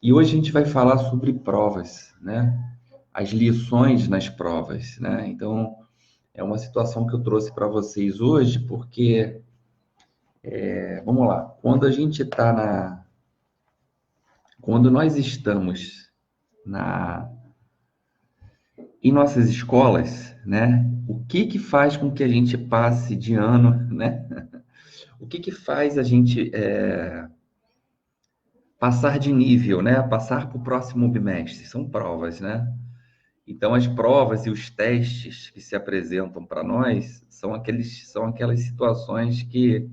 E hoje a gente vai falar sobre provas, né? As lições nas provas, né? Então, é uma situação que eu trouxe para vocês hoje, porque, vamos lá, quando nós estamos na, em nossas escolas, né? O que que faz com que a gente passe de ano, né? O que que faz a gente passar de nível, né? Passar para o próximo bimestre? São provas, né? Então, as provas e os testes que se apresentam para nós são aquelas situações que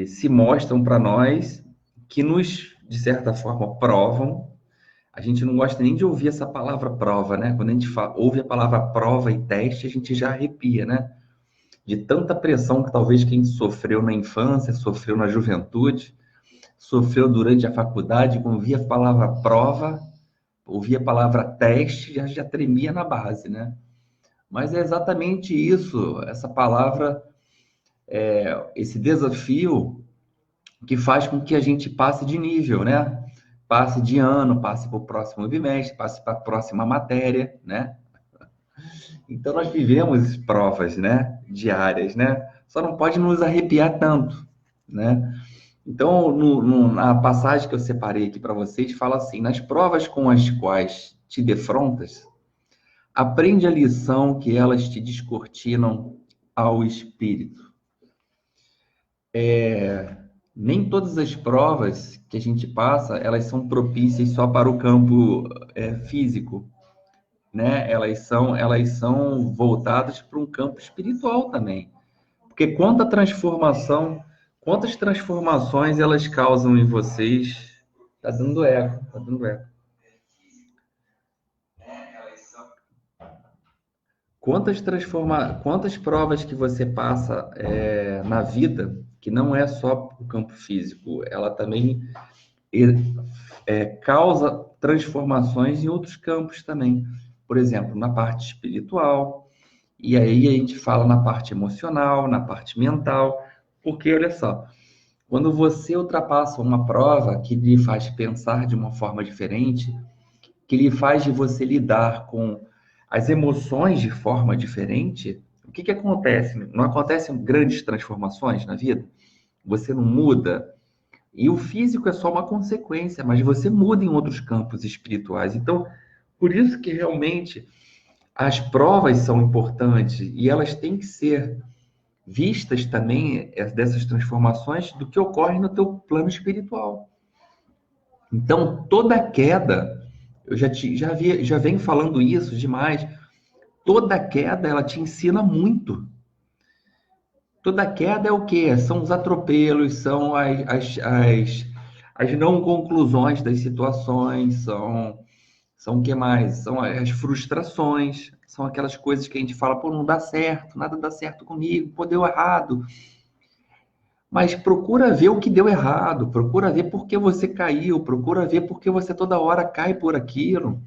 se mostram para nós, que nos, de certa forma, provam. A gente não gosta nem de ouvir essa palavra prova, né? Quando a gente ouve a palavra prova e teste, a gente já arrepia, né? De tanta pressão que talvez quem sofreu na infância, sofreu na juventude, sofreu durante a faculdade, quando ouvia a palavra prova, ouvia a palavra teste, já tremia na base, né? Mas é exatamente isso, essa palavra, esse desafio que faz com que a gente passe de nível, né? Passe de ano, passe para o próximo bimestre, passe para a próxima matéria, né? Então nós vivemos provas, né? Diárias, né? Só não pode nos arrepiar tanto, né? Então, na passagem que eu separei aqui para vocês, fala assim: nas provas com as quais te defrontas, aprende a lição que elas te descortinam ao espírito. Nem todas as provas que a gente passa, elas são propícias só para o campo físico, né? Elas são voltadas para um campo espiritual também. Porque quantas transformações elas causam em vocês? Tá dando eco, tá dando eco. Quantas provas que você passa na vida, que não é só o campo físico, ela também causa transformações em outros campos também. Por exemplo, na parte espiritual, e aí a gente fala na parte emocional, na parte mental, porque olha só, quando você ultrapassa uma prova que lhe faz pensar de uma forma diferente, que lhe faz de você lidar com as emoções de forma diferente, o que que acontece? Não acontecem grandes transformações na vida? Você não muda, e o físico é só uma consequência, mas você muda em outros campos espirituais. Então, por isso que realmente as provas são importantes e elas têm que ser vistas também dessas transformações do que ocorre no teu plano espiritual. Então, toda queda, já venho falando isso demais, toda queda ela te ensina muito. Toda queda é o quê? São os atropelos, são as não conclusões das situações, são o que mais? São as frustrações, são aquelas coisas que a gente fala, pô, não dá certo, nada dá certo comigo, pô, deu errado. Mas procura ver o que deu errado, procura ver por que você caiu, procura ver por que você toda hora cai por aquilo.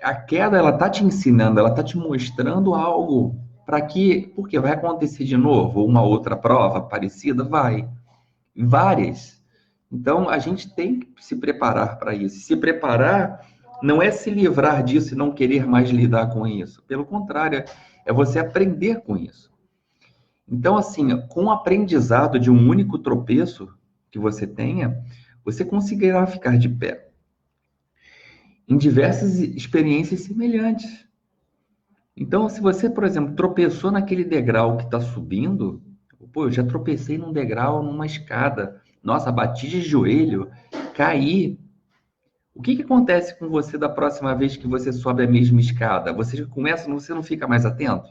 A queda, ela tá te ensinando, ela tá te mostrando algo para que, porque vai acontecer de novo uma outra prova parecida? Vai, várias. Então, a gente tem que se preparar para isso. Se preparar não é se livrar disso e não querer mais lidar com isso. Pelo contrário, é você aprender com isso. Então, assim, com o aprendizado de um único tropeço que você tenha, você conseguirá ficar de pé em diversas experiências semelhantes. Então, se você, por exemplo, tropeçou naquele degrau que está subindo, pô, eu já tropecei num degrau, numa escada, nossa, bati de joelho, caí. O que que acontece com você da próxima vez que você sobe a mesma escada? Você já começa, você não fica mais atento?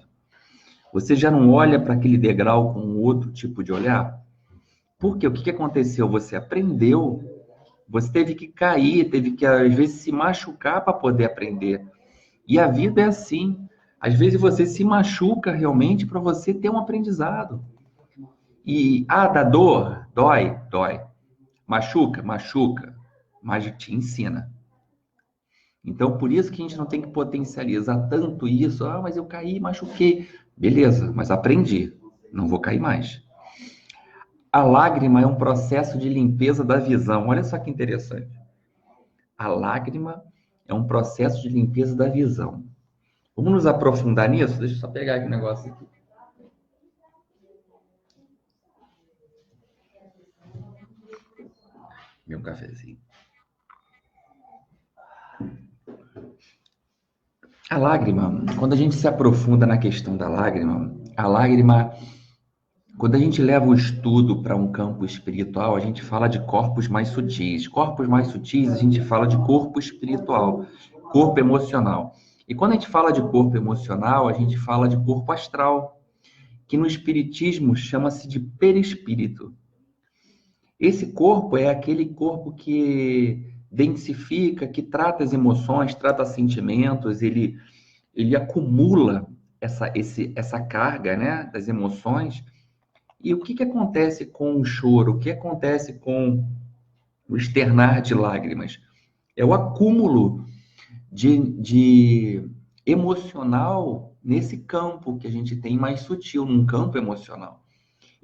Você já não olha para aquele degrau com outro tipo de olhar? Porque o que que aconteceu? Você aprendeu, você teve que cair, teve que às vezes se machucar para poder aprender. E a vida é assim. Às vezes você se machuca realmente para você ter um aprendizado. E dá dor, dói, dói. Machuca, machuca, mas te ensina. Então, por isso que a gente não tem que potencializar tanto isso. Ah, mas eu caí, machuquei. Beleza, mas aprendi. Não vou cair mais. A lágrima é um processo de limpeza da visão. Olha só que interessante. A lágrima é um processo de limpeza da visão. Vamos nos aprofundar nisso? Deixa eu só pegar aqui um negócio aqui. Meu cafezinho. A lágrima, quando a gente se aprofunda na questão da lágrima, a lágrima, quando a gente leva o estudo para um campo espiritual, a gente fala de corpos mais sutis. Corpos mais sutis, a gente fala de corpo espiritual, corpo emocional. E quando a gente fala de corpo emocional, a gente fala de corpo astral, que no espiritismo chama-se de perispírito. Esse corpo é aquele corpo que densifica, que trata as emoções, trata sentimentos, ele acumula essa carga, né, das emoções. E o que acontece com o choro? O que acontece com o externar de lágrimas? É o acúmulo de emocional nesse campo que a gente tem mais sutil, num campo emocional.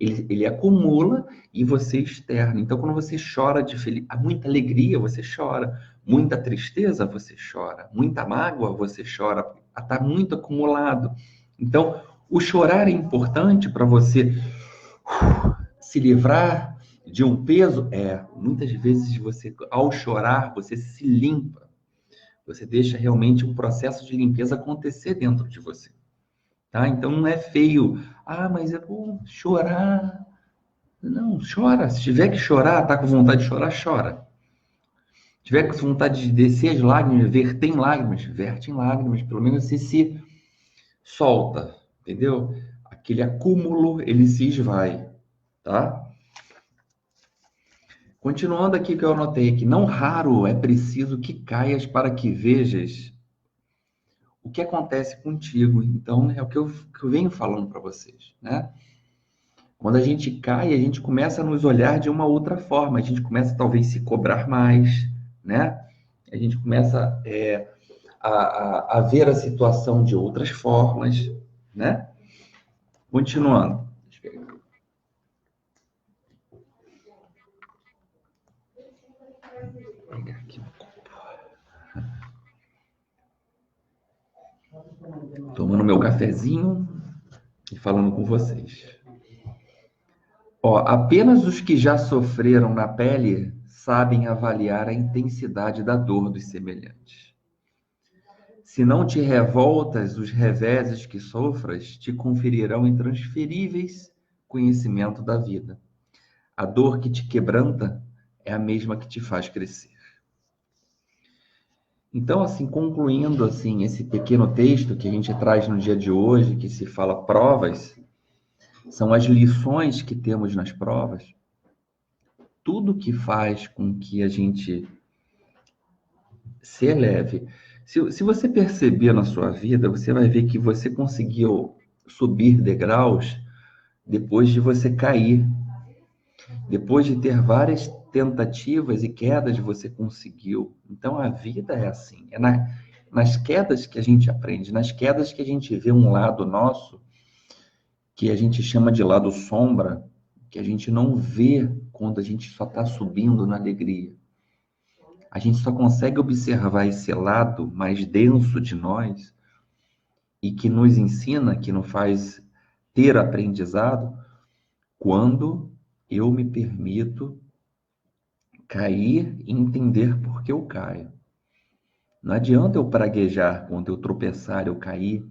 Ele acumula e você externa. Então, quando você chora de muita alegria, você chora. Muita tristeza, você chora. Muita mágoa, você chora. Está muito acumulado. Então, o chorar é importante para você se livrar de um peso. Muitas vezes você, ao chorar, você se limpa. Você deixa realmente um processo de limpeza acontecer dentro de você. Tá? Então, não é feio. Mas eu vou chorar. Não, chora. Se tiver que chorar, tá com vontade de chorar, chora. Se tiver com vontade de descer as lágrimas, verter em lágrimas, verte em lágrimas. Pelo menos você se solta, entendeu? Aquele acúmulo, ele se esvai, tá? Continuando aqui que eu anotei aqui, não raro é preciso que caias para que vejas o que acontece contigo. Então, é o que eu venho falando para vocês, né? Quando a gente cai, a gente começa a nos olhar de uma outra forma. A gente começa talvez se cobrar mais, né? A gente começa a ver a situação de outras formas, né? Continuando. Vou pegar aqui um copo. Tomando meu cafezinho e falando com vocês. Apenas os que já sofreram na pele sabem avaliar a intensidade da dor dos semelhantes. Se não te revoltas, os reveses que sofras te conferirão intransferíveis conhecimento da vida. A dor que te quebranta é a mesma que te faz crescer. Então, assim, concluindo assim esse pequeno texto que a gente traz no dia de hoje, que se fala provas, são as lições que temos nas provas. Tudo que faz com que a gente se eleve. Se você perceber na sua vida, você vai ver que você conseguiu subir degraus depois de você cair. Depois de ter várias tentativas e quedas, você conseguiu. Então a vida é assim. Nas quedas que a gente aprende, nas quedas que a gente vê um lado nosso, que a gente chama de lado sombra, que a gente não vê quando a gente só está subindo na alegria. A gente só consegue observar esse lado mais denso de nós e que nos ensina, que nos faz ter aprendizado, quando eu me permito cair e entender por que eu caio. Não adianta eu praguejar quando eu tropeçar, eu cair.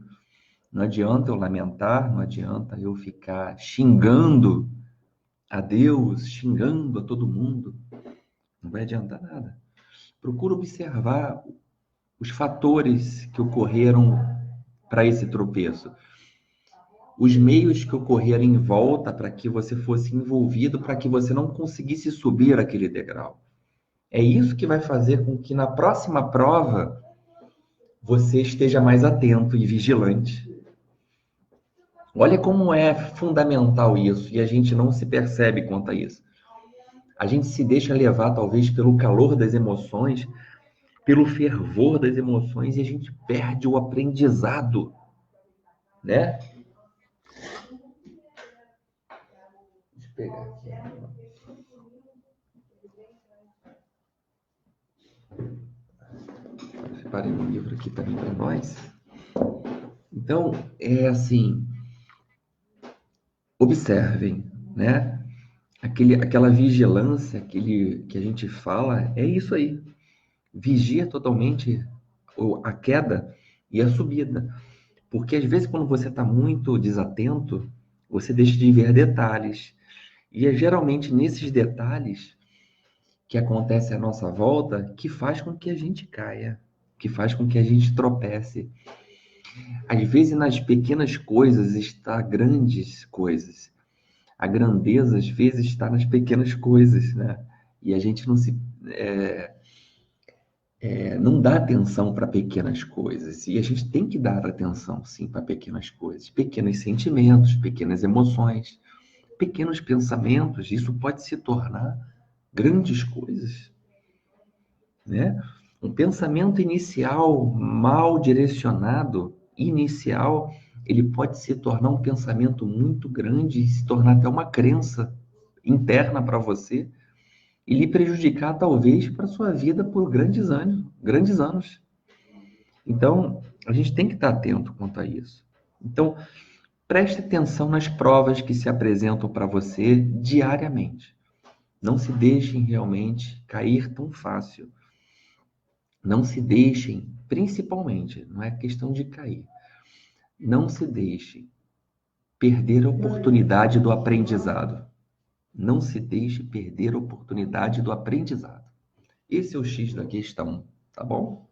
Não adianta eu lamentar, não adianta eu ficar xingando a Deus, xingando a todo mundo. Não vai adiantar nada. Procura observar os fatores que ocorreram para esse tropeço. Os meios que ocorreram em volta para que você fosse envolvido, para que você não conseguisse subir aquele degrau. É isso que vai fazer com que na próxima prova você esteja mais atento e vigilante. Olha como é fundamental isso e a gente não se percebe quanto a isso. A gente se deixa levar talvez pelo calor das emoções, pelo fervor das emoções e a gente perde o aprendizado, né? pegar aqui. Separei um livro aqui também para nós. Então, é assim, observem, né? Aquela vigilância, aquele que a gente fala, é isso aí. Vigia totalmente a queda e a subida. Porque às vezes quando você está muito desatento, você deixa de ver detalhes. E é geralmente nesses detalhes que acontece à nossa volta que faz com que a gente caia, que faz com que a gente tropece. Às vezes nas pequenas coisas está grandes coisas. A grandeza às vezes está nas pequenas coisas, né? E a gente não dá atenção para pequenas coisas. E a gente tem que dar atenção, sim, para pequenas coisas. Pequenos sentimentos, pequenas emoções, pequenos pensamentos. Isso pode se tornar grandes coisas, né? Um pensamento inicial mal direcionado, ele pode se tornar um pensamento muito grande e se tornar até uma crença interna para você e lhe prejudicar talvez para sua vida por grandes anos, grandes anos. Então, a gente tem que estar atento quanto a isso. Então, preste atenção nas provas que se apresentam para você diariamente. Não se deixem realmente cair tão fácil. Não se deixem, principalmente, não é questão de cair. Não se deixem perder a oportunidade do aprendizado. Não se deixe perder a oportunidade do aprendizado. Esse é o X da questão, tá bom?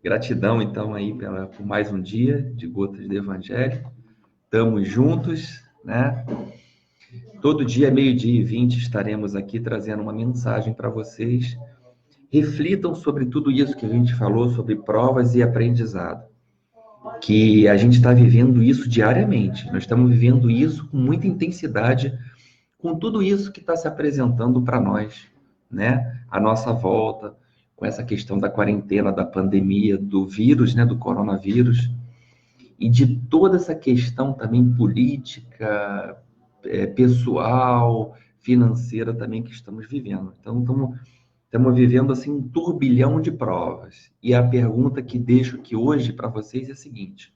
Gratidão, então, aí por mais um dia de Gotas do Evangelho. Estamos juntos, né? Todo dia, 12h20, estaremos aqui trazendo uma mensagem para vocês. Reflitam sobre tudo isso que a gente falou, sobre provas e aprendizado. Que a gente está vivendo isso diariamente. Nós estamos vivendo isso com muita intensidade, com tudo isso que está se apresentando para nós, né? À nossa volta, com essa questão da quarentena, da pandemia, do vírus, né? Do coronavírus, e de toda essa questão também política, pessoal, financeira também que estamos vivendo. Então, estamos vivendo assim um turbilhão de provas. E a pergunta que deixo aqui hoje para vocês é a seguinte,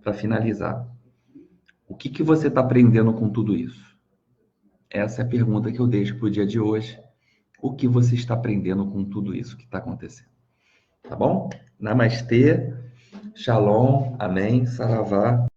para finalizar. O que você está aprendendo com tudo isso? Essa é a pergunta que eu deixo para o dia de hoje. O que você está aprendendo com tudo isso que está acontecendo? Tá bom? Namastê, Shalom, Amém, Saravá.